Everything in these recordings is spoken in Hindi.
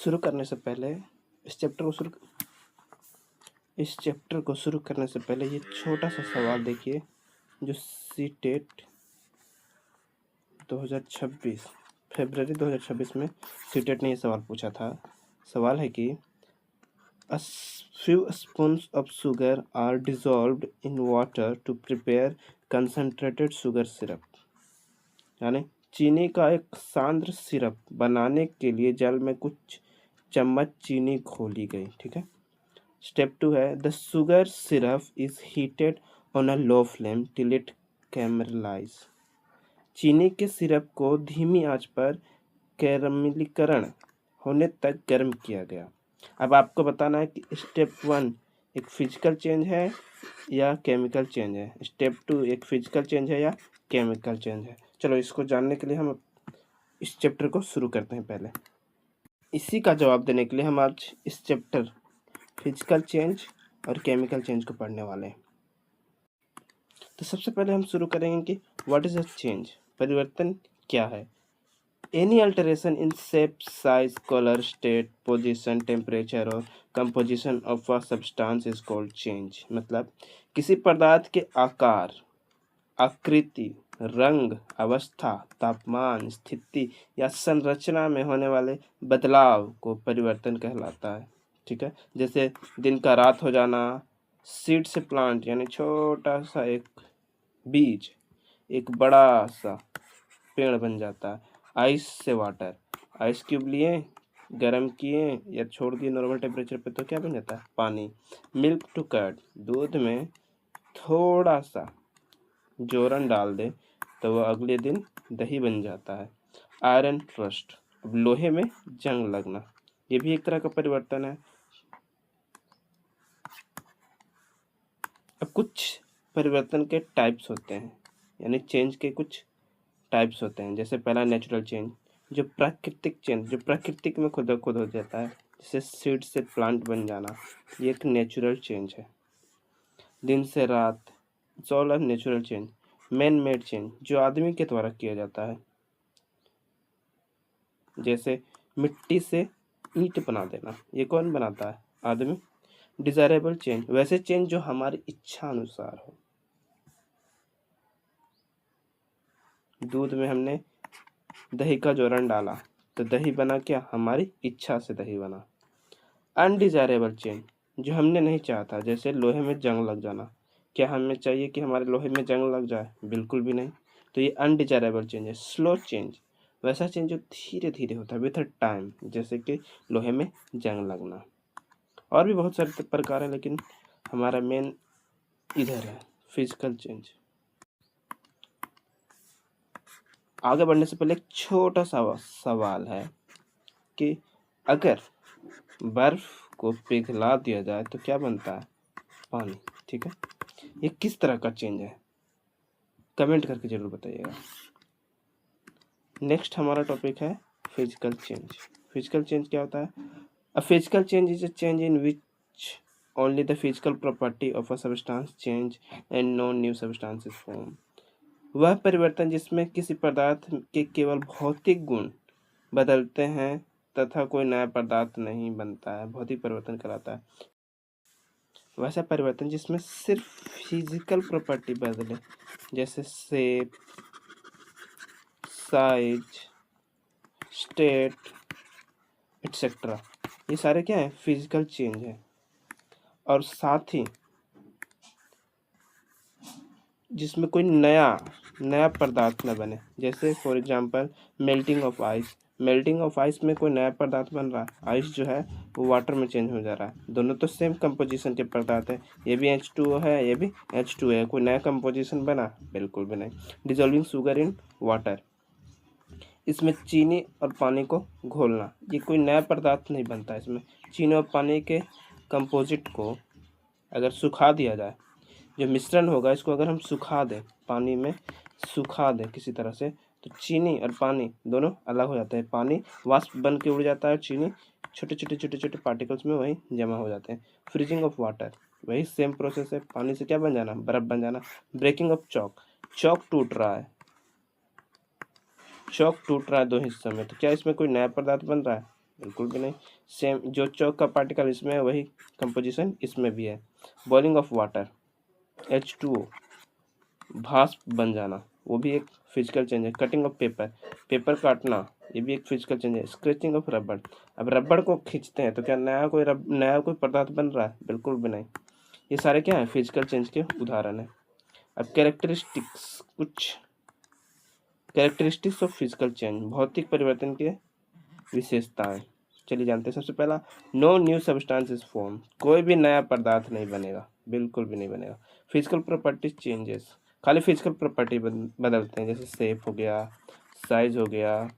शुरू करने से पहले इस चैप्टर को शुरू करने से पहले ये छोटा सा सवाल देखिए जो सीटेट 2026 फरवरी 2026 में सीटेट ने ये सवाल पूछा था। सवाल है कि A few spoons of sugar are dissolved in water to prepare concentrated sugar syrup। यानी चीनी का एक सांद्र सिरप बनाने के लिए जल में कुछ चम्मच चीनी घोली गई। ठीक है। स्टेप 2 है the sugar syrup is heated on a low flame till it caramelise. चीनी के सिरप को धीमी आंच पर कैरमलीकरण होने तक गर्म किया गया। अब आपको बताना है कि स्टेप 1 एक फिजिकल चेंज है या केमिकल चेंज है, स्टेप 2 एक फिजिकल चेंज है या केमिकल चेंज है। चलो इसको जानने के लिए हम इस चैप्टर को शुरू करते हैं। पहले इसी का जवाब देने के लिए हम आज इस चैप्टर फिजिकल चेंज और केमिकल चेंज को पढ़ने वाले हैं। तो सबसे पहले हम शुरू करेंगे कि व्हाट इज अ चेंज, परिवर्तन क्या है। Any alteration in shape, size, color, state, position, temperature और composition of a substance is called change। मतलब किसी पदार्थ के आकार, आकृति, रंग, अवस्था, तापमान, स्थिति या संरचना में होने वाले बदलाव को परिवर्तन कहलाता है। ठीक है। जैसे दिन का रात हो जाना, सीड से प्लांट यानी छोटा सा एक बीज एक बड़ा सा पेड़ बन जाता है। आइस से वाटर, आइस क्यूब लिए, गर्म किए या छोड़ दिए नॉर्मल टेम्परेचर पे तो क्या बन जाता है, पानी। मिल्क टू कर्ड, दूध में थोड़ा सा जोरन डाल दे तो वह अगले दिन दही बन जाता है। आयरन रस्ट, अब लोहे में जंग लगना, ये भी एक तरह का परिवर्तन है। अब कुछ परिवर्तन के टाइप्स होते हैं, यानी चेंज के कुछ टाइप्स होते हैं। जैसे पहला नेचुरल चेंज, जो प्राकृतिक चेंज, जो प्रकृतिक में खुद ब खुद हो जाता है, जैसे सीड से प्लांट बन जाना, ये एक नेचुरल चेंज है। दिन से रात, it's all a natural change. Man made change, जो आदमी के द्वारा किया जाता है, जैसे मिट्टी से ईंट बना देना, ये कौन बनाता है, आदमी। डिजायरेबल चेंज, वैसे चेंज जो हमारी इच्छा अनुसार हो। दूध में हमने दही का जोरन डाला तो दही बना क्या, हमारी इच्छा से दही बना। अनडिजायरेबल चेंज, जो हमने नहीं चाहा था, जैसे लोहे में जंग लग जाना, क्या हमें चाहिए कि हमारे लोहे में जंग लग जाए, बिल्कुल भी नहीं, तो ये अनडिजायरेबल चेंज है। स्लो चेंज, वैसा चेंज जो धीरे धीरे होता है विथ टाइम, जैसे कि लोहे में जंग लगना। और भी बहुत सारे प्रकार हैं, लेकिन हमारा मेन इधर है फिजिकल चेंज। आगे बढ़ने से पहले एक छोटा सा सवाल है कि अगर बर्फ को पिघला दिया जाए तो क्या बनता है, पानी। ठीक है। ये किस तरह का चेंज है, कमेंट करके जरूर बताइएगा। नेक्स्ट हमारा टॉपिक है फिजिकल चेंज। फिजिकल चेंज क्या होता है, a physical change is a change in which only the physical property of a substance change and no new substance is form. वह परिवर्तन जिसमें किसी पदार्थ के केवल भौतिक गुण बदलते हैं तथा कोई नया पदार्थ नहीं बनता है, भौतिक परिवर्तन कहलाता है। वैसा परिवर्तन जिसमें सिर्फ फिजिकल प्रॉपर्टी बदले, जैसे शेप, साइज, स्टेट एटसेट्रा, ये सारे क्या है, फिजिकल चेंज है। और साथ ही जिसमें कोई नया पदार्थ न बने, जैसे for example melting of ice. Melting of ice में कोई नया पदार्थ बन रहा है, आइस जो है वो वाटर में चेंज हो जा रहा है, दोनों तो सेम कंपोजिशन के पदार्थ है, ये भी H2O है, ये भी H2 है, कोई नया कंपोजिशन बना, बिल्कुल भी नहीं। डिजॉल्विंग शुगर इन वाटर, इसमें चीनी और पानी को घोलना, ये कोई नया पदार्थ नहीं बनता। इसमें चीनी और पानी के कंपोजिट को अगर सुखा दिया जाए, जो मिश्रण होगा इसको अगर हम सुखा दें, पानी में सुखा दें किसी तरह से, तो चीनी और पानी दोनों अलग हो जाते हैं। पानी वाष्प बन के उड़ जाता है, चीनी छोटे छोटे पार्टिकल्स में वहीं जमा हो जाते हैं। फ्रीजिंग ऑफ वाटर, वही सेम प्रोसेस है, पानी से क्या बन जाना, बर्फ बन जाना। ब्रेकिंग ऑफ चॉक, चॉक टूट रहा है, चॉक टूट रहा है दो हिस्सों में, तो क्या इसमें कोई नया पदार्थ बन रहा है, बिल्कुल भी नहीं। सेम जो चौक का पार्टिकल इसमें है वही कंपोजिशन इसमें भी है। बॉइलिंग ऑफ वाटर, H2O, भाप बन जाना, वो भी एक फिजिकल चेंज है। कटिंग ऑफ पेपर, पेपर काटना, ये भी एक फिजिकल चेंज है। स्क्रैचिंग ऑफ रबड़, अब रबड़ को खींचते हैं तो क्या नया कोई पदार्थ बन रहा है? बिल्कुल भी नहीं। ये सारे क्या है? फिजिकल चेंज के उदाहरण है। अब कैरेक्टरिस्टिक्स, कुछ कैरेक्टरिस्टिक्स ऑफ फिजिकल चेंज, भौतिक परिवर्तन के विशेषताएं। चलिए जानते हैं। सबसे पहला, no new substance is form, कोई भी नया पदार्थ नहीं बनेगा, बिल्कुल भी नहीं बनेगा। फिजिकल प्रॉपर्टीज चेंजेस, खाली फिजिकल प्रॉपर्टी बदलते हैं, जैसे शेप हो गया, साइज हो गया,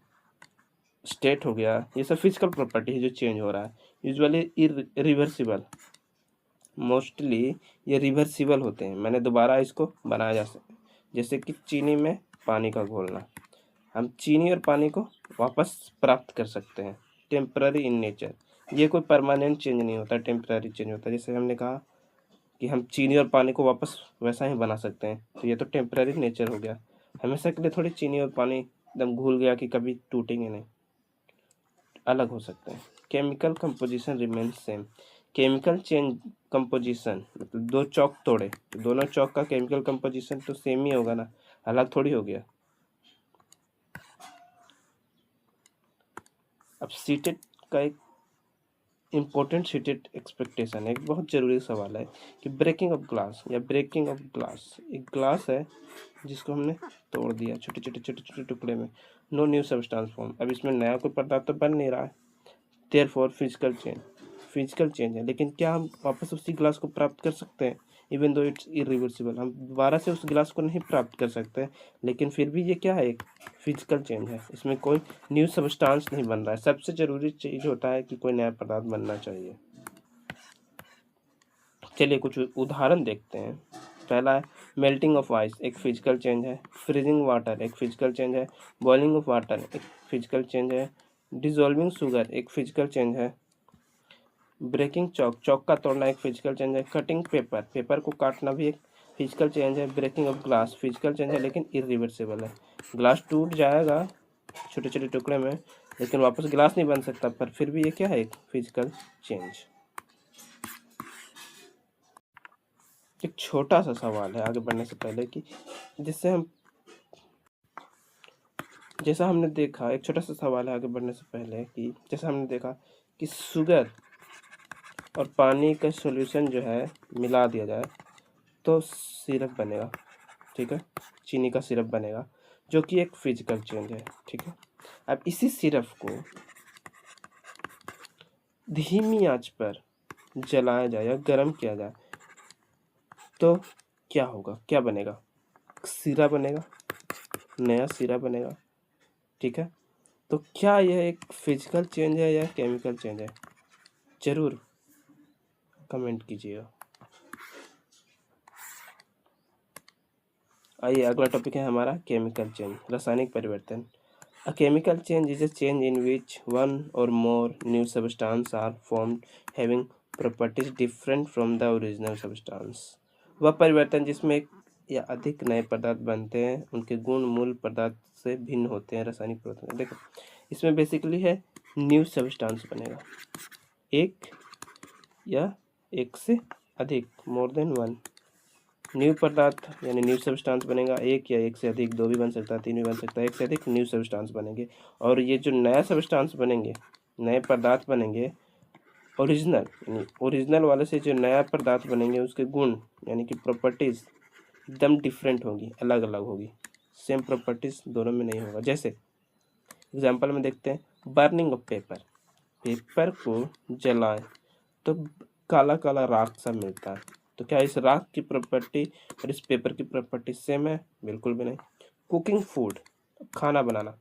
स्टेट हो गया, ये सब फिजिकल प्रॉपर्टी है जो चेंज हो रहा है। यूजुअली इरिवर्सिबल, मोस्टली ये रिवर्सिबल होते हैं, मैंने दोबारा इसको बनाया जा सकता, जैसे कि चीनी में पानी का घोलना, हम चीनी और पानी को वापस प्राप्त कर सकते हैं। टेम्पररी इन नेचर, ये कोई परमानेंट चेंज नहीं होता, टेम्पररी चेंज होता है। जैसे हमने कहा कि हम चीनी और पानी को वापस वैसा ही बना सकते हैं, तो ये तो टेम्पररी नेचर हो गया। हमेशा के लिए थोड़ी चीनी और पानी एकदम घुल गया कि कभी टूटेंगे नहीं, अलग हो सकते हैं। Chemical composition remain same, chemical change composition मतलब दो चौक तोड़े तो दोनों चौक का केमिकल कंपोजिशन तो सेम ही होगा ना, अलग थोड़ी हो गया। अब सीटेड का एक इम्पोर्टेंट सीटेड एक्सपेक्टेशन है, एक बहुत ज़रूरी सवाल है कि ब्रेकिंग ऑफ ग्लास या ब्रेकिंग ऑफ ग्लास, एक ग्लास है जिसको हमने तोड़ दिया छोटे छोटे छोटे छोटे टुकड़े में, नो न्यू सब्सटेंस फॉर्म, अब इसमें नया कोई पदार्थ तो बन नहीं रहा है। Therefore physical change, physical change है, लेकिन क्या हम वापस उसी ग्लास को प्राप्त कर सकते हैं? इवन दो इट्स इरिवर्सिबल, हम दोबारा से उस ग्लास को नहीं प्राप्त कर सकते, लेकिन फिर भी ये क्या है? एक फिजिकल चेंज है, इसमें कोई न्यू सब्सटेंस नहीं बन रहा है। सबसे जरूरी चीज होता है कि कोई नया पदार्थ बनना चाहिए। चलिए कुछ उदाहरण देखते हैं। पहला है मेल्टिंग ऑफ आइस, एक फिजिकल चेंज है। फ्रीजिंग वाटर एक फिजिकल चेंज है। बॉइलिंग ऑफ वाटर एक फिजिकल चेंज है। डिजोल्विंग शुगर एक फिजिकल चेंज है। ब्रेकिंग चौक, चौक का तोड़ना एक फिजिकल चेंज है। कटिंग पेपर, पेपर को काटना भी एक फिजिकल चेंज है। Breaking of glass physical change है लेकिन इरिवर्सिबल है, ग्लास टूट जाएगा छोटे छोटे टुकड़े में लेकिन वापस ग्लास नहीं बन सकता, पर फिर भी ये क्या है? एक फिजिकल चेंज। एक छोटा सा सवाल है आगे बढ़ने से पहले कि जिससे हम जैसा हमने देखा, एक छोटा सा सवाल है आगे बढ़ने से पहले कि जैसा हमने देखा कि शुगर और पानी का सॉल्यूशन जो है मिला दिया जाए तो सिरप बनेगा, ठीक है, चीनी का सिरप बनेगा, जो कि एक फिजिकल चेंज है, ठीक है। अब इसी सिरप को धीमी आंच पर जलाया जाए या गर्म किया जाए तो क्या होगा? क्या बनेगा? सीरा बनेगा, नया सीरा बनेगा, ठीक है। तो क्या यह एक फिजिकल चेंज है या केमिकल चेंज है? जरूर कमेंट कीजिएगा। आइए अगला टॉपिक है हमारा केमिकल चेंज, रासायनिक परिवर्तन। A chemical change is a change in which one or more new substances are formed having properties different from the original substance। वह परिवर्तन जिसमें एक या अधिक नए पदार्थ बनते हैं, उनके गुण मूल पदार्थ से भिन्न होते हैं। रासायनिक परिवर्तन देखो, इसमें बेसिकली है न्यू सब्सटेंस बनेगा, एक या एक से अधिक, मोर देन वन। न्यू पदार्थ यानी न्यू सब्सटेंस बनेगा, एक या एक से अधिक, दो भी बन सकता है, तीन भी बन सकता है, एक से अधिक न्यू सब्सटेंस बनेंगे। और ये जो नया सब्सटेंस बनेंगे, नए पदार्थ बनेंगे, ओरिजिनल यानी ओरिजिनल वाले से जो नया पदार्थ बनेंगे उसके गुण यानी कि प्रॉपर्टीज एकदम डिफरेंट होगी, अलग अलग होगी, सेम प्रॉपर्टीज दोनों में नहीं होगा। जैसे एग्जाम्पल में देखते हैं, बर्निंग ऑफ पेपर, पेपर को जलाएं तो काला काला राख सा मिलता है, तो क्या इस राख की प्रॉपर्टी और इस पेपर की प्रॉपर्टी सेम है? बिल्कुल भी नहीं। कुकिंग फूड, खाना बनाना,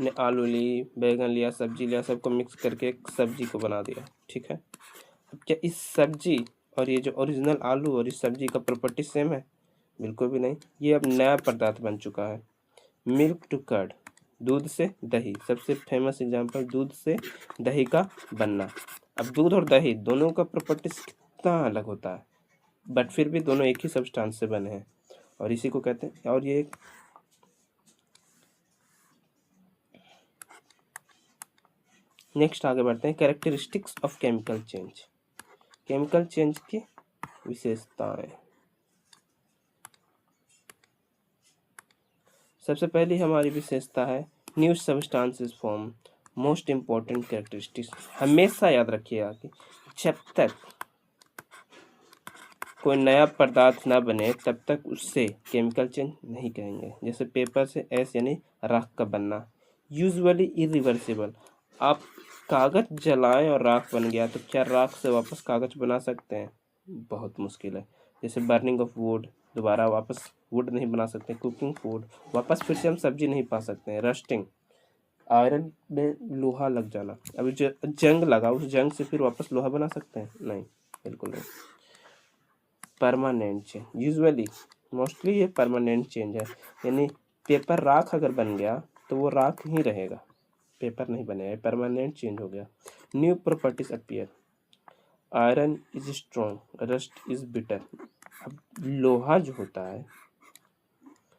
ने आलू ली, बैगन लिया, सब्जी लिया, सबको मिक्स करके एक सब्जी को बना दिया, ठीक है। अब क्या इस सब्जी और ये जो ओरिजिनल आलू और इस सब्जी का प्रॉपर्टी सेम है? बिल्कुल भी नहीं, ये अब नया पदार्थ बन चुका है। मिल्क टू कर्ड, दूध से दही, सबसे फेमस एग्जांपल दूध से दही का बनना। अब दूध और दही दोनों का प्रॉपर्टीज कितना अलग होता है, बट फिर भी दोनों एक ही सब्सटेंस से बने हैं और इसी को कहते हैं। और ये एक नेक्स्ट आगे बढ़ते हैं, characteristics of chemical change. Chemical change की विशेषताएं। सबसे पहली हमारी विशेषता है new substances form. Most important characteristics, हमेशा याद रखिएगा कि जब तक कोई नया पदार्थ ना बने तब तक उससे केमिकल चेंज नहीं कहेंगे। जैसे पेपर से एस यानी राख का बनना, यूजुअली इरिवर्सिबल। आप कागज जलाएं और राख बन गया तो क्या राख से वापस कागज बना सकते हैं? बहुत मुश्किल है। जैसे बर्निंग ऑफ वुड, दोबारा वापस वुड नहीं बना सकते। कुकिंग फूड, वापस फिर से हम सब्जी नहीं पा सकते हैं। रस्टिंग, आयरन में लोहा लग जाना, अभी जंग लगा, उस जंग से फिर वापस लोहा बना सकते हैं? नहीं, बिल्कुल नहीं। परमानेंट चेंज, यूजुअली मोस्टली ये परमानेंट चेंज है, यानी पेपर राख अगर बन गया तो वो राख ही रहेगा, पेपर नहीं बनेगा, परमानेंट चेंज हो गया। New properties appear, iron is strong, rust is bitter. अब लोहा जो होता है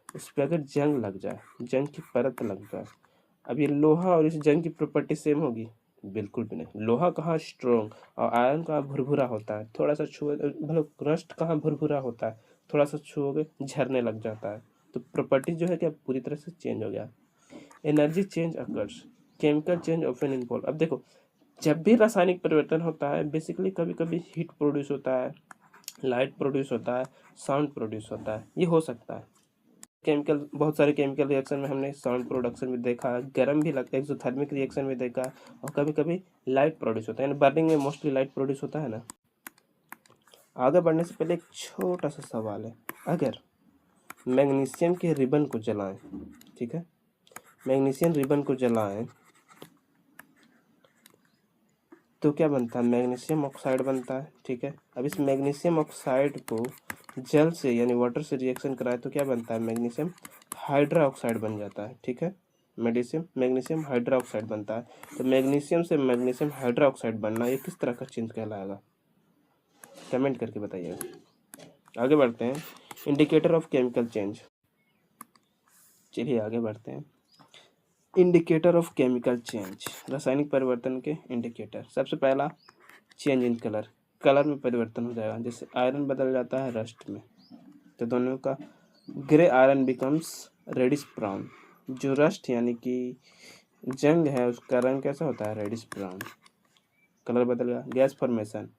उस पर अगर जंग लग जाए, जंग की परत लग जाए, अब ये लोहा और इस जंग की प्रॉपर्टी सेम होगी? बिल्कुल भी नहीं। लोहा कहाँ स्ट्रॉन्ग और आयरन कहाँ भुरभुरा होता है, थोड़ा सा छुए, मतलब रस्ट कहाँ भुरभुरा होता है, थोड़ा सा छुओगे झरने लग जाता है। तो प्रॉपर्टी जो है क्या पूरी तरह से चेंज हो गया। Energy change occurs, chemical change often involve. अब देखो, जब भी रासायनिक परिवर्तन होता है बेसिकली कभी कभी हीट प्रोड्यूस होता है, लाइट प्रोड्यूस होता है, साउंड प्रोड्यूस होता है, ये हो सकता है। केमिकल, बहुत सारे केमिकल रिएक्शन में हमने साउंड प्रोडक्शन भी देखा, गर्म भी लगता है, एक्सोथर्मिक रिएक्शन भी देखा, और कभी कभी लाइट प्रोड्यूस होता है, यानी बर्निंग में मोस्टली लाइट प्रोड्यूस होता है ना। आगे बढ़ने से पहले एक छोटा सा सवाल है, अगर मैग्नीशियम के रिबन को जलाएं, ठीक है, मैग्नीशियम रिबन को जलाएं तो क्या बनता है? मैग्नीशियम ऑक्साइड बनता है, ठीक है। अब इस मैग्नीशियम ऑक्साइड को जल से यानी वाटर से रिएक्शन कराए तो क्या बनता है? मैग्नीशियम हाइड्रा ऑक्साइड बन जाता है, ठीक है। मैग्नीशियम हाइड्रा ऑक्साइड बनता है। तो मैग्नीशियम से मैग्नीशियम हाइड्रा ऑक्साइड बनना, ये किस तरह का चेंज कहलाएगा? कमेंट करके बताइएगा। आगे बढ़ते हैं, इंडिकेटर ऑफ केमिकल चेंज। चलिए आगे बढ़ते हैं, इंडिकेटर ऑफ केमिकल चेंज, रासायनिक परिवर्तन के इंडिकेटर। सबसे पहला चेंज इन कलर, कलर में परिवर्तन हो जाएगा। जैसे आयरन बदल जाता है रस्ट में, तो दोनों का grey iron becomes reddish brown. जो रस्ट यानी कि जंग है उसका रंग कैसा होता है? रेडिश ब्राउन, कलर बदल गया। Gas formation,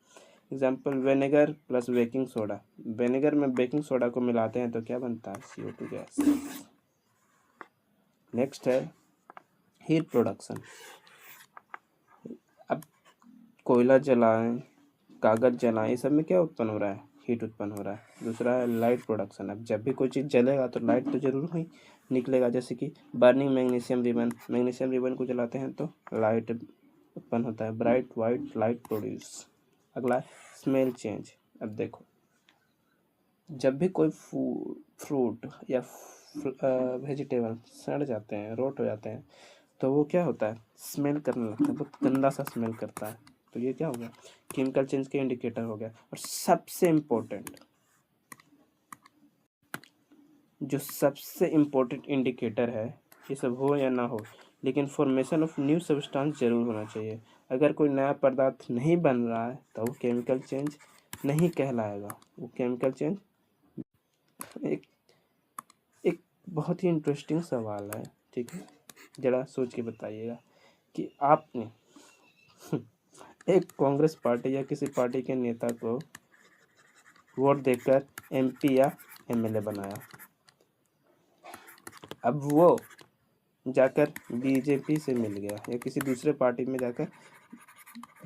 example vinegar plus baking soda, vinegar में बेकिंग सोडा को मिलाते हैं तो क्या बनता है? CO2 gas. नेक्स्ट है हीट प्रोडक्शन। अब कोयला जलाएं, कागज जलाएं, ये सब में क्या उत्पन्न हो रहा है? हीट उत्पन्न हो रहा है। दूसरा है लाइट प्रोडक्शन। अब जब भी कोई चीज़ जलेगा तो लाइट तो जरूर ही निकलेगा, जैसे कि burning magnesium ribbon, magnesium ribbon को जलाते हैं तो लाइट उत्पन्न होता है, ब्राइट वाइट लाइट प्रोड्यूस। अगला स्मेल चेंज। अब देखो, जब भी कोई फ्रूट या वेजिटेबल सड़ जाते हैं, रोट हो जाते हैं, तो वो क्या होता है? स्मेल करने लगता है, बहुत गंदा सा स्मेल करता है। तो ये क्या हो गया? केमिकल चेंज के इंडिकेटर हो गया। और सबसे इम्पोर्टेंट, जो सबसे इम्पोर्टेंट इंडिकेटर है, ये सब हो या ना हो लेकिन फॉर्मेशन ऑफ न्यू सब्सटेंस जरूर होना चाहिए। अगर कोई नया पदार्थ नहीं बन रहा है तो वो केमिकल चेंज नहीं कहलाएगा, वो केमिकल चेंज। एक एक बहुत ही इंटरेस्टिंग सवाल है, ठीक है, जरा सोच के बताइएगा कि आपने एक कांग्रेस पार्टी या किसी पार्टी के नेता को वोट देकर MP या MLA बनाया, अब वो जाकर BJP से मिल गया या किसी दूसरे पार्टी में जाकर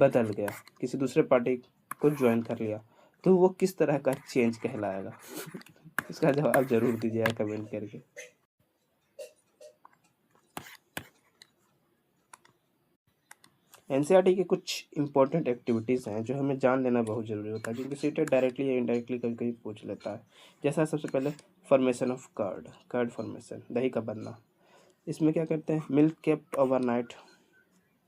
बदल गया, किसी दूसरे पार्टी को ज्वाइन कर लिया, तो वो किस तरह का चेंज कहलाएगा? इसका जवाब जरूर दीजिएगा कमेंट करके। NCERT के कुछ इंपॉर्टेंट एक्टिविटीज़ हैं जो हमें जान लेना बहुत ज़रूरी होता है, जिनकी सीटें डायरेक्टली या इनडायरेक्टली कभी कभी पूछ लेता है। जैसा सबसे पहले formation of curd, curd formation, दही का बनना। इसमें क्या करते हैं? Milk kept overnight,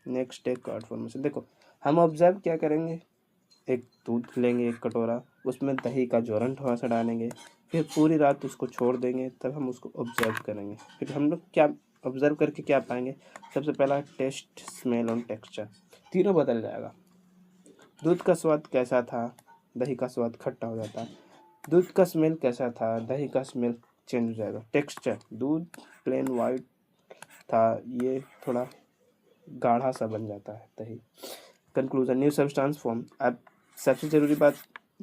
next day curd formation. देखो, हम ऑब्जर्व क्या करेंगे, एक दूध लेंगे, एक कटोरा, उसमें दही का जोरन थोड़ा सा डालेंगे, फिर पूरी रात उसको छोड़ देंगे, तब हम उसको ऑब्जर्व करेंगे। फिर हम लोग क्या ऑब्जर्व करके क्या पाएंगे? सबसे पहला टेस्ट, स्मेल और टेक्सचर, तीनों बदल जाएगा। दूध का स्वाद कैसा था? दही का स्वाद खट्टा हो जाता है। दूध का स्मेल कैसा था? दही का स्मेल चेंज हो जाएगा। टेक्सचर, दूध प्लेन वाइट था, ये थोड़ा गाढ़ा सा बन जाता है दही। Conclusion, new substance form. अब सबसे ज़रूरी बात,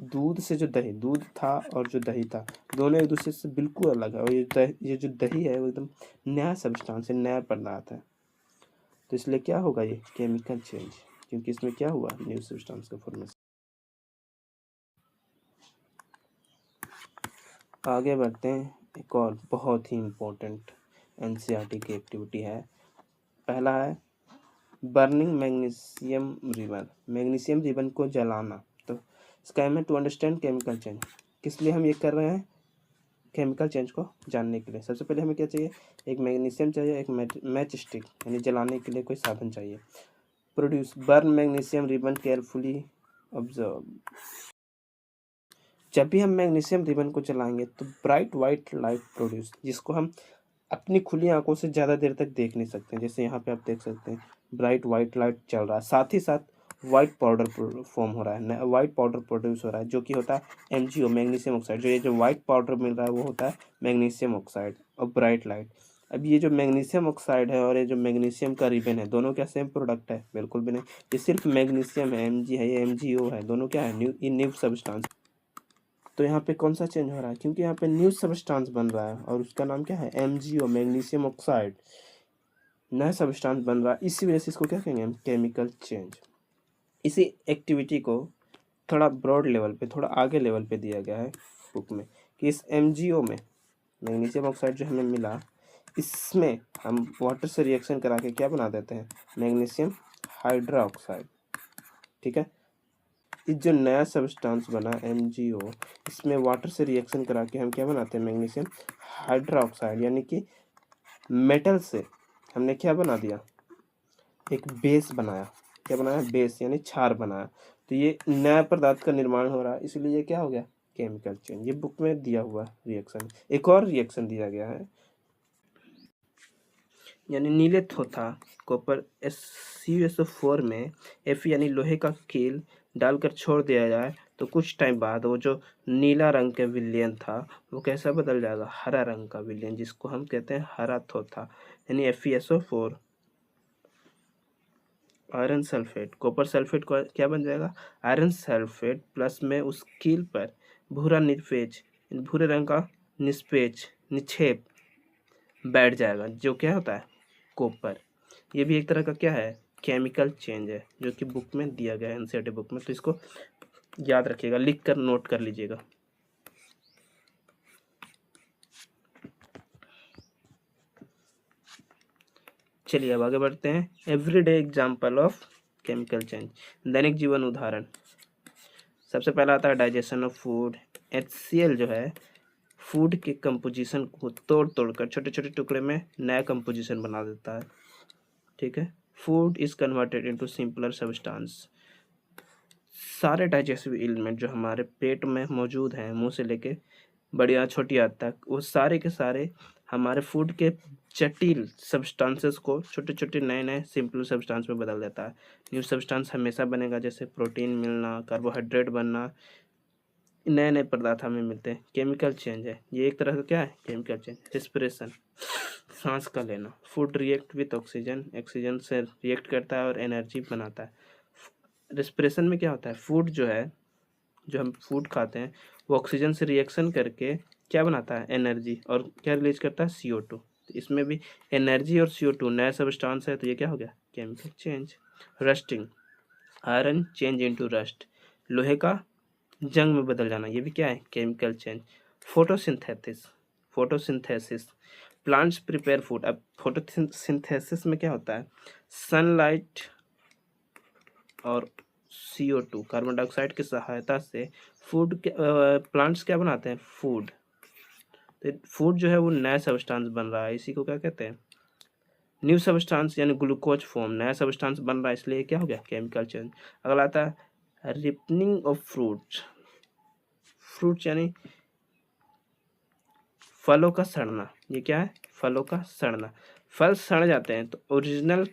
दूध से जो दही, दूध था और जो दही था, दोनों एक दूसरे से बिल्कुल अलग है। और ये जो दही है वो एकदम नया सब्सटेंस है, नया पदार्थ है। तो इसलिए क्या होगा? ये केमिकल चेंज, क्योंकि इसमें क्या हुआ? न्यू सब्सटेंस का फॉर्मेशन। आगे बढ़ते हैं। एक और बहुत ही इम्पोर्टेंट एनसीईआरटी की एक्टिविटी है। पहला है burning magnesium ribbon. Magnesium ribbon को जलाना। तो इसका एम है टू अंडरस्टैंड केमिकल चेंज। किस लिए हम ये कर रहे हैं? केमिकल चेंज को जानने के लिए। सबसे पहले हमें क्या चाहिए? एक मैग्नीशियम चाहिए, एक मैच स्टिक यानी जलाने के लिए कोई साधन चाहिए। Produce burn magnesium ribbon carefully observe. जब भी हम मैग्नीशियम रिबन को जलाएंगे तो ब्राइट वाइट लाइट प्रोड्यूस, जिसको हम अपनी खुली आंखों से ज़्यादा देर तक देख नहीं सकते। जैसे यहाँ पे आप देख सकते हैं ब्राइट वाइट लाइट चल रहा है, साथ ही साथ वाइट पाउडर फॉर्म हो रहा है, वाइट पाउडर प्रोड्यूस हो रहा है, जो कि होता है MgO, मैग्नीशियम ऑक्साइड। जो ये जो वाइट पाउडर मिल रहा है वो होता है मैग्नीशियम ऑक्साइड और ब्राइट लाइट। अब ये जो मैग्नीशियम ऑक्साइड है और ये जो मैग्नीशियम का रिबन है, दोनों क्या सेम प्रोडक्ट है? बिल्कुल भी नहीं। ये सिर्फ मैग्नीशियम है, Mg है, ये MgO है, दोनों क्या है? New substance. तो यहाँ पे कौन सा चेंज हो रहा है? क्योंकि यहाँ पे न्यू सब्सटेंस बन रहा है और उसका नाम क्या है? MgO, magnesium oxide. नया सब्सटेंस बन रहा है, इसी वजह से इसको क्या कहेंगे हम? Chemical change. इसी एक्टिविटी को थोड़ा ब्रॉड लेवल पे, थोड़ा आगे लेवल पे दिया गया है बुक में कि इस MgO में, मैग्नीशियम ऑक्साइड जो हमें मिला, इसमें हम वाटर से रिएक्शन करा के क्या बना देते हैं? Magnesium hydroxide. ठीक है, इस जो नया सब्सटेंस बना MgO, इसमें वाटर से रिएक्शन करा के हम क्या बनाते हैं? मैग्नीशियम हाइड्रोक्साइड, यानी कि मेटल से हमने क्या बना दिया? एक बेस बनाया। क्या बनाया? बेस, यानी क्षार बनाया। तो ये नया पदार्थ का निर्माण हो रहा है, इसलिए ये क्या हो गया? Chemical change. ये बुक में दिया हुआ रिएक्शन। एक और रिएक्शन दिया गया है, यानी नीले थोथा कॉपर CuSO4 में Fe यानी लोहे का कील डालकर छोड़ दिया जाए तो कुछ टाइम बाद वो जो नीला रंग का विलयन था वो कैसा बदल जाएगा? हरा रंग का विलयन, जिसको हम कहते हैं हरा थोथा, यानी FeSO4। Iron sulphate, copper sulphate को क्या बन जाएगा? आयरन सल्फेट प्लस में उस कील पर भूरा निरपेच, भूरे रंग का निक्षेप बैठ जाएगा, जो क्या होता है? कॉपर। ये भी एक तरह का क्या है? केमिकल चेंज है, जो कि बुक में दिया गया है, एनसीईआरटी बुक में। तो इसको याद रखिएगा, लिख कर नोट कर लीजिएगा। चलिए अब आगे बढ़ते हैं। Everyday example of chemical change, दैनिक जीवन उदाहरण। सबसे पहला आता है डाइजेशन ऑफ फूड। HCl जो है फूड के कंपोजिशन को तोड़ कर छोटे छोटे टुकड़े में नया कंपोजिशन बना देता है। ठीक है, food is converted into simpler substance. सारे डाइजेस्टिव एलिमेंट जो हमारे पेट में मौजूद हैं, मुंह से लेके बड़ी आंत छोटी आंत तक, वो सारे के सारे हमारे फूड के जटिल सब्सटेंसेस को छोटे छोटे नए नए सिंपल सब्सटेंस में बदल देता है। न्यू सब्सटेंस हमेशा बनेगा, जैसे प्रोटीन मिलना, कार्बोहाइड्रेट बनना, नए नए पदार्थ हमें मिलते हैं। केमिकल चेंज है ये, एक तरह का क्या है? Chemical change. रिस्पिरेशन, सांस का लेना। Food react with oxygen, oxygen से रिएक्ट करता है और एनर्जी बनाता है। रिस्पिरेशन में क्या होता है? फूड जो है, जो हम फूड खाते हैं, वो ऑक्सीजन से रिएक्शन करके क्या बनाता है? एनर्जी। और क्या रिलीज करता है? CO2। तो इसमें भी एनर्जी और CO2 नया सब्सटेंस है, तो ये क्या हो गया? Chemical change. Rusting, iron change into rust, लोहे का जंग में बदल जाना, ये भी क्या है? Chemical change. Photosynthesis, photosynthesis, plants prepare food. अब फोटोसिंथेसिस में क्या होता है? सनलाइट और CO2, कार्बन डाइऑक्साइड की सहायता से फूड के प्लांट्स क्या बनाते हैं? फूड। तो फूड जो है वो नया सब्सटेंस बन रहा है, इसी को क्या कहते हैं? न्यू सब्सटेंस, यानी ग्लूकोज फॉर्म, नया सब्सटेंस बन रहा है, इसलिए क्या हो गया? Chemical change. अगला आता है रिपनिंग ऑफ फ्रूट। फ्रूट यानी फलों का सड़ना, ये क्या है? फलों का सड़ना। फल सड़ जाते हैं तो ओरिजिनल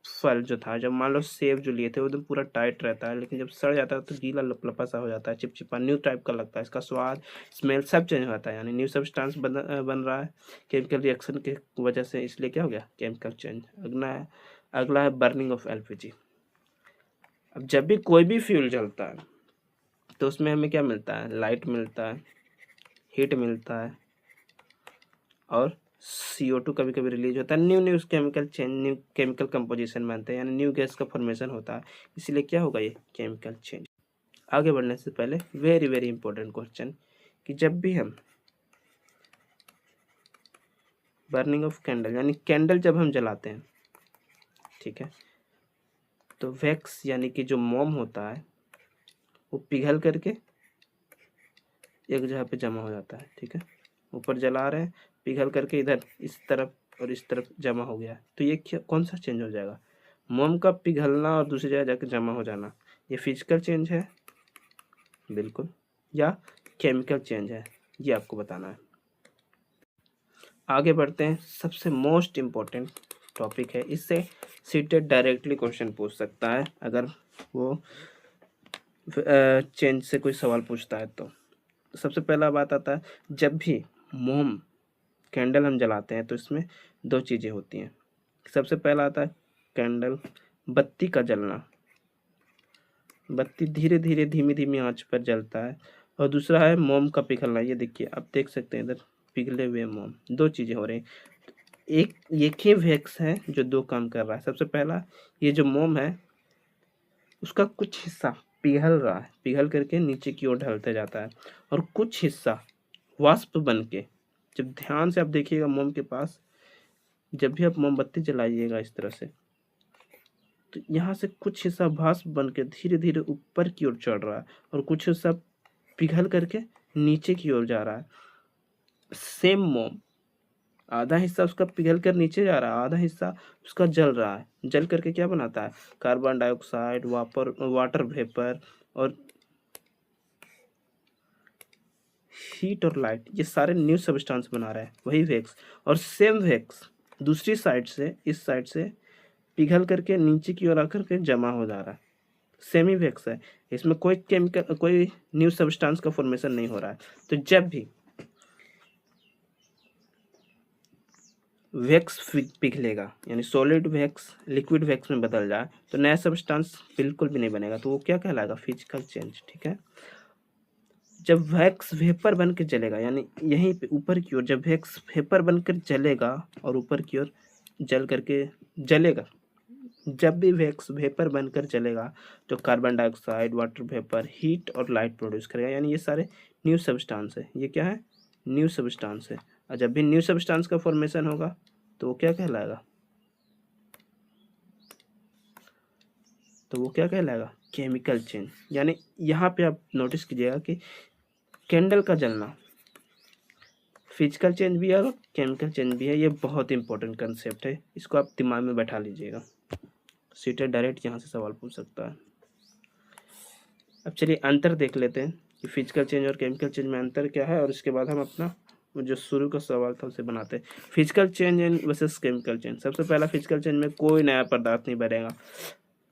फल जो था, जब मान लो सेब जो लिए थे वो एकदम पूरा टाइट रहता है, लेकिन जब सड़ जाता है तो गीला लपलपा सा हो जाता है, चिपचिपा न्यू टाइप का लगता है, इसका स्वाद स्मेल सब चेंज हो जाता है, यानी न्यू सब्सटेंस बन रहा है केमिकल रिएक्शन के वजह से, इसलिए क्या हो गया केमिकल चेंज। अगला है बर्निंग ऑफ एलपीजी। अब जब भी कोई भी फ्यूल जलता है तो उसमें हमें क्या मिलता है, लाइट मिलता है, हीट मिलता है, और CO2 कभी कभी रिलीज होता है, new new chemical change, new chemical composition बनते हैं, यानी न्यू गैस का फॉर्मेशन होता है, इसलिए क्या होगा ये केमिकल चेंज। आगे बढ़ने से पहले वेरी वेरी इंपॉर्टेंट क्वेश्चन, कि जब भी हम बर्निंग ऑफ कैंडल, यानी कैंडल जब हम जलाते हैं, ठीक है, तो वैक्स यानी कि जो मोम होता है वो पिघल करके एक जगह पे जमा हो जाता है, ठीक है, ऊपर जला रहे हैं, पिघल करके इधर इस तरफ और इस तरफ जमा हो गया, तो ये कौन सा चेंज हो जाएगा, मोम का पिघलना और दूसरी जगह जाकर जमा हो जाना, ये फिजिकल चेंज है बिल्कुल, या केमिकल चेंज है, ये आपको बताना है। आगे बढ़ते हैं, सबसे मोस्ट इम्पोर्टेंट टॉपिक है, इससे सीटेट डायरेक्टली क्वेश्चन पूछ सकता है अगर वो चेंज से कोई सवाल पूछता है तो सबसे पहला बात आता है, जब भी मोम कैंडल हम जलाते हैं तो इसमें दो चीज़ें होती हैं। सबसे पहला आता है कैंडल बत्ती का जलना, बत्ती धीरे धीरे धीमी धीमी आंच पर जलता है, और दूसरा है मोम का पिघलना। ये देखिए आप देख सकते हैं इधर पिघले हुए मोम, दो चीज़ें हो रही हैं। एक ही वैक्स है जो दो काम कर रहा है। सबसे पहला ये जो मोम है उसका कुछ हिस्सा पिघल रहा है, पिघल करके नीचे की ओर ढलते जाता है, और कुछ हिस्सा वाष्प बन के, जब ध्यान से आप देखिएगा मोम के पास, जब भी आप मोमबत्ती जलाइएगा इस तरह से, तो यहाँ से कुछ हिस्सा वाष्प बन के धीरे धीरे ऊपर की ओर चढ़ रहा है, और कुछ हिस्सा पिघल करके नीचे की ओर जा रहा है। सेम मोम, आधा हिस्सा उसका पिघल कर नीचे जा रहा है, आधा हिस्सा उसका जल रहा है, जल करके क्या बनाता है, कार्बन डाइऑक्साइड, वाटर वेपर और हीट और लाइट, ये सारे न्यू सब्सटेंस बना रहा है वही वैक्स। और सेम वैक्स दूसरी साइड से, इस साइड से पिघल करके नीचे की ओर आकर के जमा हो जा रहा है, सेम ही वैक्स है, इसमें कोई केमिकल, कोई न्यू सब्सटेंस का फॉर्मेशन नहीं हो रहा है। तो जब भी वैक्स पिघलेगा, यानी सॉलिड वैक्स लिक्विड वैक्स में बदल जाए, तो नया सब्सटेंस बिल्कुल भी नहीं बनेगा, तो वो क्या कहलाएगा, फिजिकल चेंज, ठीक है। जब वैक्स वेपर बन के जलेगा, यानी यहीं पे ऊपर की ओर जब वैक्स वेपर बनकर जलेगा और ऊपर की ओर जल करके जलेगा, जब भी वैक्स वेपर बनकर जलेगा तो carbon dioxide, water vapour, heat और लाइट प्रोड्यूस करेगा, यानी ये सारे न्यू सब्सटेंस है। ये क्या है, न्यू सब्सटेंस है। और जब भी न्यू सब्सटेंस का फॉर्मेशन होगा तो वो क्या कहलाएगा, तो वो क्या कहलाएगा, केमिकल चेंज। यानी यहाँ पे आप नोटिस कीजिएगा कि कैंडल का जलना फिजिकल चेंज भी है और केमिकल चेंज भी है। ये बहुत इंपॉर्टेंट कंसेप्ट है, इसको आप दिमाग में बैठा लीजिएगा, सीटेट डायरेक्ट यहाँ से सवाल पूछ सकता है। अब चलिए अंतर देख लेते हैं कि फिजिकल चेंज और केमिकल चेंज में अंतर क्या है, और इसके बाद हम अपना जो शुरू का सवाल था उसे बनाते हैं। Physical change and versus chemical change. सबसे पहला फिजिकल चेंज में कोई नया पदार्थ नहीं बनेगा,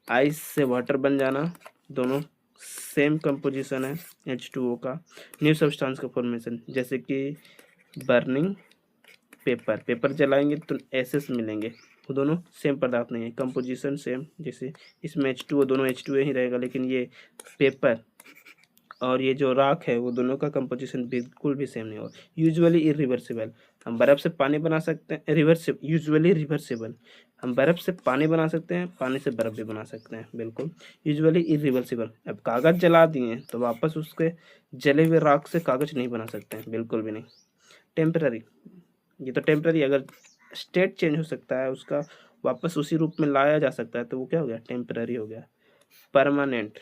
आइस से वाटर बन जाना, दोनों सेम कंपोजिशन है H2O का। न्यू सब्सटेंस का फॉर्मेशन, जैसे कि बर्निंग पेपर जलाएंगे तो एसेस मिलेंगे, वो दोनों सेम पदार्थ नहीं है, कंपोजिशन सेम, जैसे इसमें H2O, दोनों H2O ही रहेगा, लेकिन ये पेपर और ये जो राख है वो दोनों का कंपोजिशन बिल्कुल भी सेम नहीं होगा। यूजुअली इरिवर्सिबल, हम बर्फ़ से पानी बना सकते हैं, यूजुअली रिवर्सिबल, हम बर्फ़ से पानी बना सकते हैं, पानी से बर्फ़ भी बना सकते हैं, बिल्कुल यूजुअली इरिवर्सिबल। अब कागज़ जला दिए तो वापस उसके जले हुए राख से कागज़ नहीं बना सकते हैं, बिल्कुल भी नहीं। टेम्पररी, ये तो टेम्पररी, अगर स्टेट चेंज हो सकता है उसका, वापस उसी रूप में लाया जा सकता है, तो वो क्या हो गया, टेम्पररी हो गया। परमानेंट,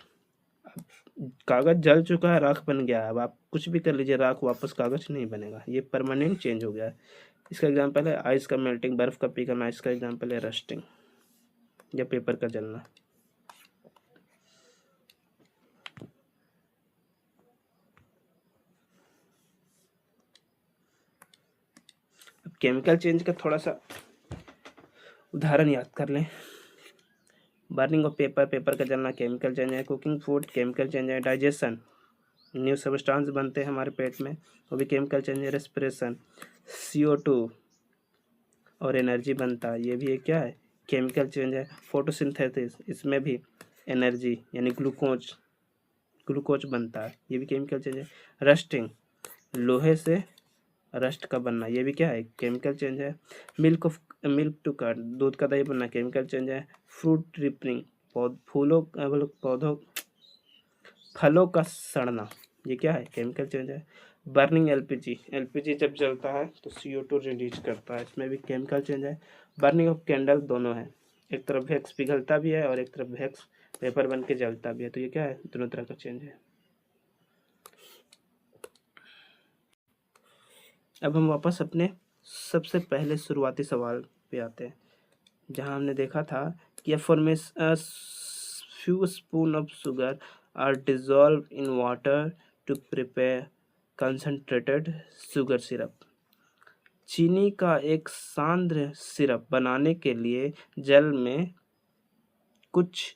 कागज जल चुका है, राख बन गया है, अब आप कुछ भी कर लीजिए, राख वापस कागज नहीं बनेगा, ये परमानेंट चेंज हो गया है। इसका एग्जांपल है आइस का मेल्टिंग, बर्फ का पिघलना, इसका एग्जांपल है रस्टिंग या पेपर का जलना। अब केमिकल चेंज का थोड़ा सा उदाहरण याद कर लें। बर्निंग ऑफ पेपर, पेपर का जलना केमिकल चेंज है। कुकिंग फूड केमिकल चेंज है। डाइजेशन, न्यू सब्सटेंस बनते हैं हमारे पेट में, वो भी केमिकल चेंज है। रेस्पिरेशन, CO2 और एनर्जी बनता है, ये भी एक क्या है, केमिकल चेंज है। फोटोसिंथेसिस, इसमें भी एनर्जी यानी ग्लूकोज बनता है, ये भी केमिकल चेंज है। रस्टिंग, लोहे से रस्ट का बनना, ये भी क्या है, केमिकल चेंज है। मिल्क टू कर्ड, दूध का दही बनना, केमिकल चेंज है। फ्रूट रिपनिंग, फलों का सड़ना, ये क्या है, केमिकल चेंज है। बर्निंग एलपीजी जब जलता है तो CO2 रिलीज करता है, इसमें भी केमिकल चेंज है। बर्निंग ऑफ कैंडल दोनों है, एक तरफ वैक्स पिघलता भी है और एक तरफ वैक्स पेपर बन के जलता भी है, तो ये क्या है, दोनों तरह का चेंज है। अब हम वापस अपने सबसे पहले शुरुआती सवाल पे आते हैं, जहां हमने देखा था कि few spoon of sugar are dissolved in water to prepare concentrated sugar syrup। चीनी का एक सांद्र सिरप बनाने के लिए जल में कुछ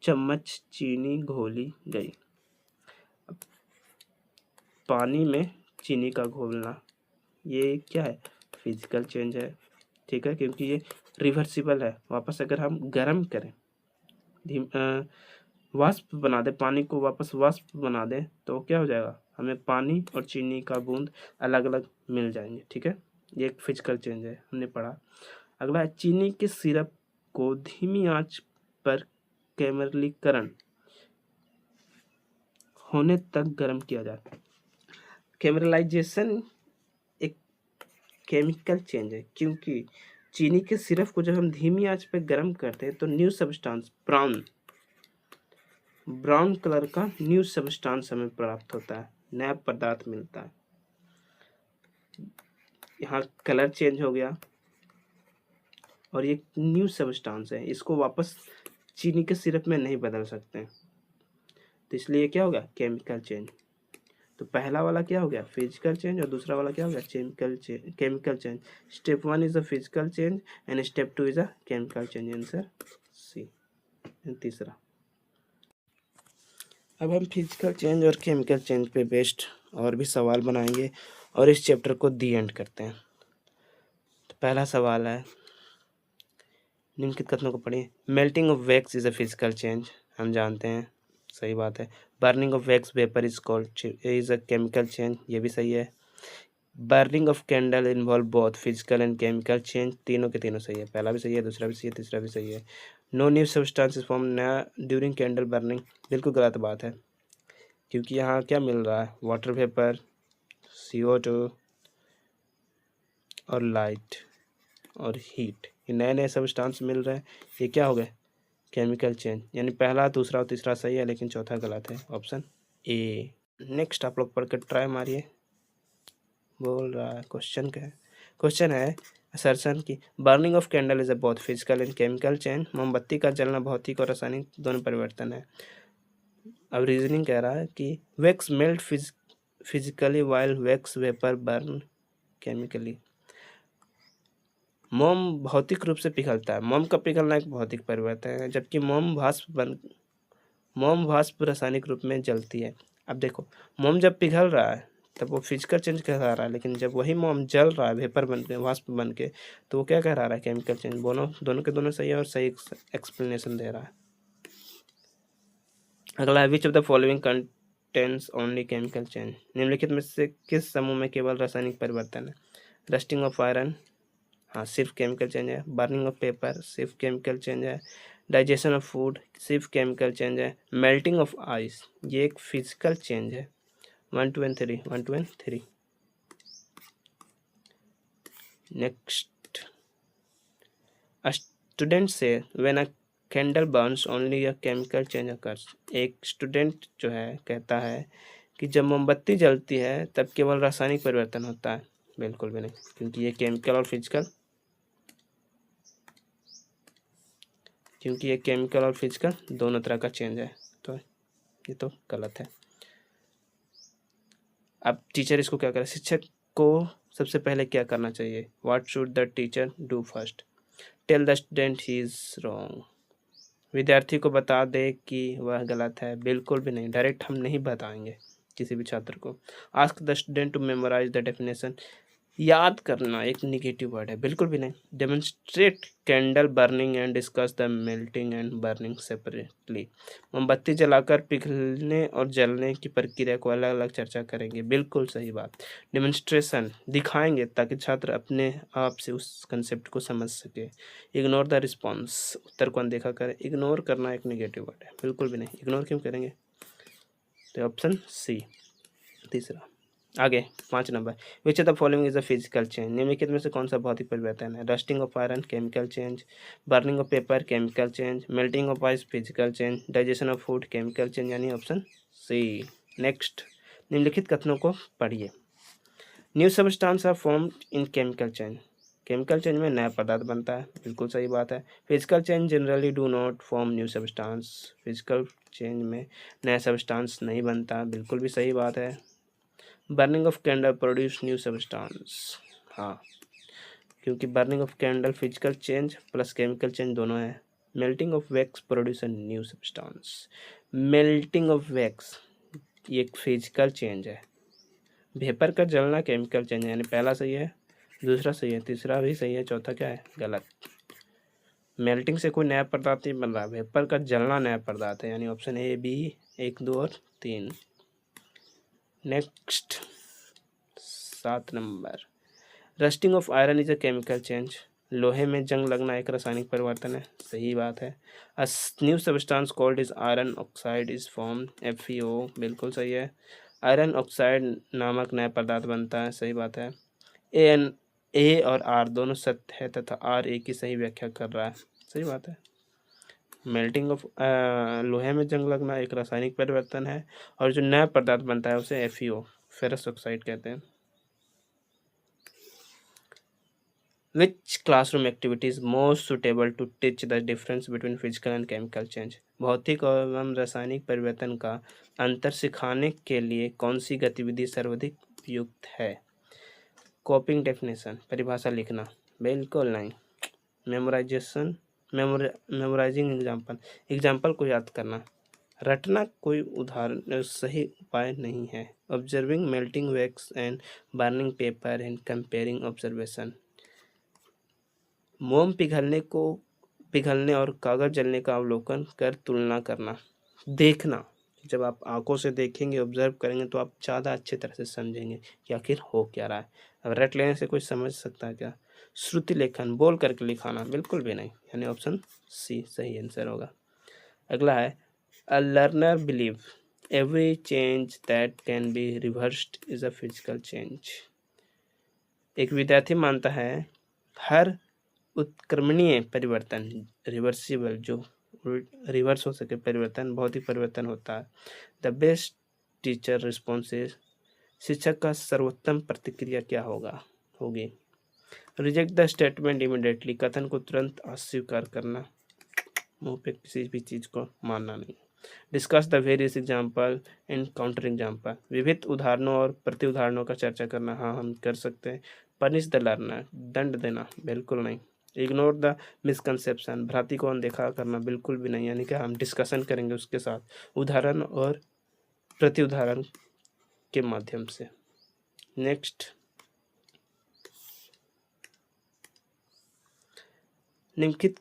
चम्मच चीनी घोली गई। पानी में चीनी का घोलना, ये क्या है, फिजिकल चेंज है, ठीक है, क्योंकि ये रिवर्सिबल है। वापस अगर हम गर्म करें, वाष्प बना दे, पानी को वापस वाष्प बना दे, तो क्या हो जाएगा, हमें पानी और चीनी का बूंद अलग अलग मिल जाएंगे, ठीक है, ये एक फिजिकल चेंज है, हमने पढ़ा। अगला है, चीनी के सिरप को धीमी आंच पर कैरमलीकरण होने तक गर्म किया जाता है। कैरमलाइजेशन एक केमिकल चेंज है, क्योंकि चीनी के सिरप को जब हम धीमी आंच पर गर्म करते हैं तो न्यू सब्सटेंस ब्राउन कलर का न्यू सब्सटेंस हमें प्राप्त होता है, नया पदार्थ मिलता है। यहाँ कलर चेंज हो गया और ये न्यू सब्सटेंस है, इसको वापस चीनी के सिरप में नहीं बदल सकते, तो इसलिए क्या हो गया, केमिकल चेंज। तो पहला वाला क्या हो गया, फिजिकल चेंज, और दूसरा वाला क्या हो गया, chemical change. Step 1 is a physical change and step 2 is a chemical change, answer C. तीसरा, अब हम फिजिकल चेंज और केमिकल चेंज पे बेस्ड और भी सवाल बनाएंगे और इस चैप्टर को दी एंड करते हैं। तो पहला सवाल है, निम्नलिखित कथनों को पढ़िए। Melting of wax is a physical change, हम जानते हैं, सही बात है। Burning of wax vapour is a chemical change, ये भी सही है। Burning of candle involve both physical and chemical change, तीनों के तीनों सही है, पहला भी सही है, दूसरा भी सही है, तीसरा भी सही है। नो न्यू सब्सटेंसेस फॉर्म नया ड्यूरिंग कैंडल बर्निंग, बिल्कुल गलत बात है, क्योंकि यहाँ क्या मिल रहा है, वाटर वेपर, CO2 और लाइट और हीट, ये नए नए सब्सटेंस मिल रहे हैं, ये क्या हो गए, केमिकल चेंज। यानी पहला, दूसरा और तीसरा सही है, लेकिन चौथा गलत है, ऑप्शन ए। नेक्स्ट आप लोग पढ़ कर ट्राई मारिए। बोल रहा है क्वेश्चन क्या है, क्वेश्चन है असर्शन की burning of candle is a both physical and chemical change, मोमबत्ती का जलना भौतिक और रासायनिक दोनों परिवर्तन है। अब रीजनिंग कह रहा है कि wax melt physically while wax vapour burn chemically. मोम भौतिक रूप से पिघलता है, मोम का पिघलना एक भौतिक परिवर्तन है, जबकि मोम वाष्प रासायनिक रूप में जलती है। अब देखो, मोम जब पिघल रहा है तब वो फिजिकल चेंज कह रहा है, लेकिन जब वही मोम जल रहा है वेपर बन के, वाष्प बन के, तो वो क्या कह रहा है, केमिकल चेंज। दोनों के दोनों सही है और सही एक्सप्लेनेशन दे रहा है। अगला, विच of the following contains only chemical change, निम्नलिखित में से किस समूह में केवल रासायनिक परिवर्तन है। रस्टिंग ऑफ आयरन, हाँ सिर्फ केमिकल चेंज है। बर्निंग ऑफ पेपर सिर्फ केमिकल चेंज है। डाइजेशन ऑफ फूड सिर्फ केमिकल चेंज है। मेल्टिंग ऑफ आइस, ये एक फिजिकल चेंज है। 1 2 and 3 नेक्स्ट, स्टूडेंट से when a candle Burns only a chemical change occurs, एक स्टूडेंट जो है कहता है कि जब मोमबत्ती जलती है तब केवल रासायनिक परिवर्तन होता है, बिल्कुल भी नहीं, क्योंकि ये केमिकल और फिजिकल दोनों तरह का चेंज है, तो ये तो गलत है। अब टीचर इसको क्या करे, शिक्षक को सबसे पहले क्या करना चाहिए, what should the teacher do first. Tell the student he is wrong. विद्यार्थी को बता दे कि वह गलत है, बिल्कुल भी नहीं, डायरेक्ट हम नहीं बताएंगे किसी भी छात्र को। Ask the student to memorise the definition, याद करना एक निगेटिव वर्ड है, बिल्कुल भी नहीं। Demonstrate candle burning and discuss the melting and burning separately, मोमबत्ती जलाकर पिघलने और जलने की प्रक्रिया को अलग अलग चर्चा करेंगे, बिल्कुल सही बात। डेमोन्स्ट्रेशन, दिखाएंगे ताकि छात्र अपने आप से उस कंसेप्ट को समझ सके। इग्नोर द रिस्पॉन्स, उत्तर को अनदेखा करें, इग्नोर करना एक निगेटिव वर्ड है, बिल्कुल भी नहीं, इग्नोर क्यों करेंगे, तो ऑप्शन सी तीसरा। आगे 5 number, which of the following is a physical change, निम्नलिखित में से कौन सा भौतिक परिवर्तन है। Rusting of iron chemical change, burning of paper chemical change, melting of ice physical change, digestion of food chemical change, यानी ऑप्शन सी। नेक्स्ट, निम्नलिखित कथनों को पढ़िए। New substance are formed in chemical change, chemical change में नया पदार्थ बनता है, बिल्कुल सही बात है। Physical change generally do not form new substance, physical change में नया सब्सटेंस नहीं बनता, बिल्कुल भी सही बात है। Burning of candle produce new substance, हाँ, क्योंकि burning of candle physical change plus chemical change दोनों है। Melting of wax produce a new substance, melting of wax ये एक फिजिकल चेंज है। वेपर का जलना केमिकल चेंज है, यानी पहला सही है, दूसरा सही है, तीसरा भी सही है, चौथा क्या है, गलत। मेल्टिंग से कोई नया पदार्थ नहीं बन रहा, वेपर का जलना नया पदार्थ है, यानी ऑप्शन ए बी 1 2 और 3। Next 7 number, rusting of iron is a chemical change, लोहे में जंग लगना एक रासायनिक परिवर्तन है, सही बात है। A new substance called is iron oxide is form, FeO, बिल्कुल सही है। आयरन ऑक्साइड नामक नया पदार्थ बनता है, सही बात है। ए और आर दोनों सत्य है तथा आर ए की सही व्याख्या कर रहा है, सही बात है। मेल्टिंग ऑफ लोहे में जंग लगना एक रासायनिक परिवर्तन है, और जो नया पदार्थ बनता है उसे FeO फेरस ऑक्साइड कहते हैं। Which classroom activity is most suitable to teach the difference between physical and chemical change? भौतिक एवं रासायनिक परिवर्तन का अंतर सिखाने के लिए कौन सी गतिविधि सर्वाधिक उपयुक्त है। कॉपिंग डेफिनेशन, परिभाषा लिखना, बिल्कुल नहीं। मेमोराइजेशन, मेमोराइजिंग एग्जाम्पल, एग्जाम्पल को याद करना। रटना कोई उदाहरण सही उपाय नहीं है। Observing melting wax and burning paper and comparing observation, मोम पिघलने और कागज जलने का अवलोकन कर तुलना करना। देखना, जब आप आंखों से देखेंगे, ऑब्जर्व करेंगे, तो आप ज़्यादा अच्छी तरह से समझेंगे कि आखिर हो क्या रहा है। अब रट लेने से कोई समझ सकता है क्या। श्रुति लेखन, बोल करके लिखाना, बिल्कुल भी नहीं, यानी ऑप्शन सी सही आंसर होगा। अगला है, a learner believe every change that can be reversed is a physical change, एक विद्यार्थी मानता है हर उत्क्रमणीय परिवर्तन, रिवर्सिबल, जो रिवर्स हो सके परिवर्तन, भौतिक परिवर्तन होता है। द बेस्ट टीचर रिस्पॉन्सेज, शिक्षक का सर्वोत्तम प्रतिक्रिया क्या होगी। रिजेक्ट द स्टेटमेंट इमीडिएटली, कथन को तुरंत अस्वीकार करना, मुंह पे किसी भी चीज़ को मानना नहीं। Discuss the various example and counter example, विविध उदाहरणों और प्रति उदाहरणों का चर्चा करना, हाँ हम कर सकते हैं। पनिश द लर्नर, दंड देना, बिल्कुल नहीं। इग्नोर द मिसकंसेप्शन, भ्रांति को अनदेखा करना, बिल्कुल भी नहीं, यानी कि हम डिस्कशन करेंगे उसके साथ उदाहरण और प्रति उदाहरण के माध्यम से। नेक्स्ट, निम्नलिखित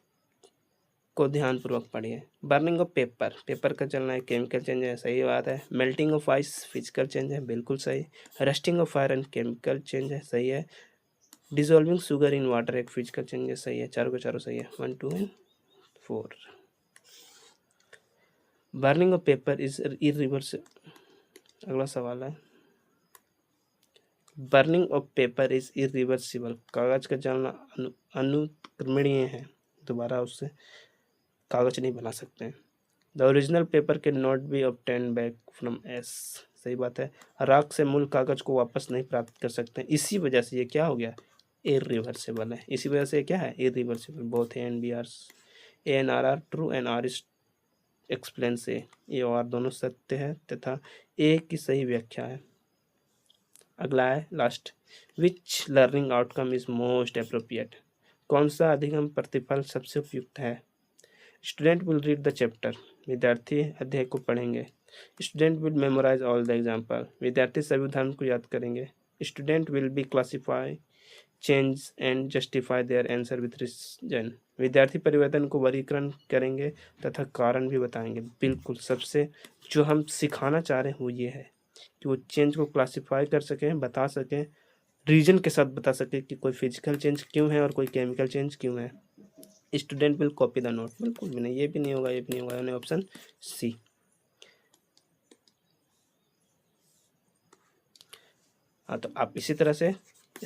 को ध्यानपूर्वक पढ़िए। बर्निंग ऑफ पेपर, पेपर का जलना है केमिकल चेंज है, सही बात है। Melting of ice physical change है, बिल्कुल सही। Rusting of iron chemical change है, सही है। डिजोल्विंग शुगर इन वाटर एक फिजिकल चेंज है, सही है। चारों के चारों सही है, 1 2 and 4। Burning of paper is irreversible, अगला सवाल है, burning of paper is irreversible, कागज का जलना अनुक्रमणीय है, दोबारा उससे कागज नहीं बना सकते हैं। The original paper can not be obtain back from S, सही बात है। राख से मूल कागज को वापस नहीं प्राप्त कर सकते हैं, इसी वजह से ये क्या हो गया, इरिवर्सिबल है। इसी वजह से क्या है, irreversible. Both A and B are, A and R true and R is explain से, ए और दोनों सत्य है तथा ए की सही व्याख्या है। अगला है last, which learning outcome is most appropriate, कौन सा अधिगम प्रतिफल सबसे उपयुक्त है? Student will read the chapter, विद्यार्थी अध्याय को पढ़ेंगे। Student will memorise all the example, विद्यार्थी सभी उदाहरण को याद करेंगे। Student will be classify change and justify their answer with reason, विद्यार्थी परिवर्तन को वर्गीकरण करेंगे तथा कारण भी बताएंगे। बिल्कुल, सबसे जो हम सिखाना चाह रहे हैं वो ये है कि वो चेंज को क्लासीफाई कर सकें, बता सकें, रीजन के साथ बता सकें कि कोई फिजिकल चेंज क्यों है और कोई केमिकल चेंज क्यों है। Student will copy the note, बिल्कुल भी नहीं, ये भी नहीं होगा, ये भी नहीं होगा, यानी ऑप्शन सी। हाँ, तो आप इसी तरह से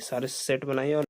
सारे सेट बनाइए और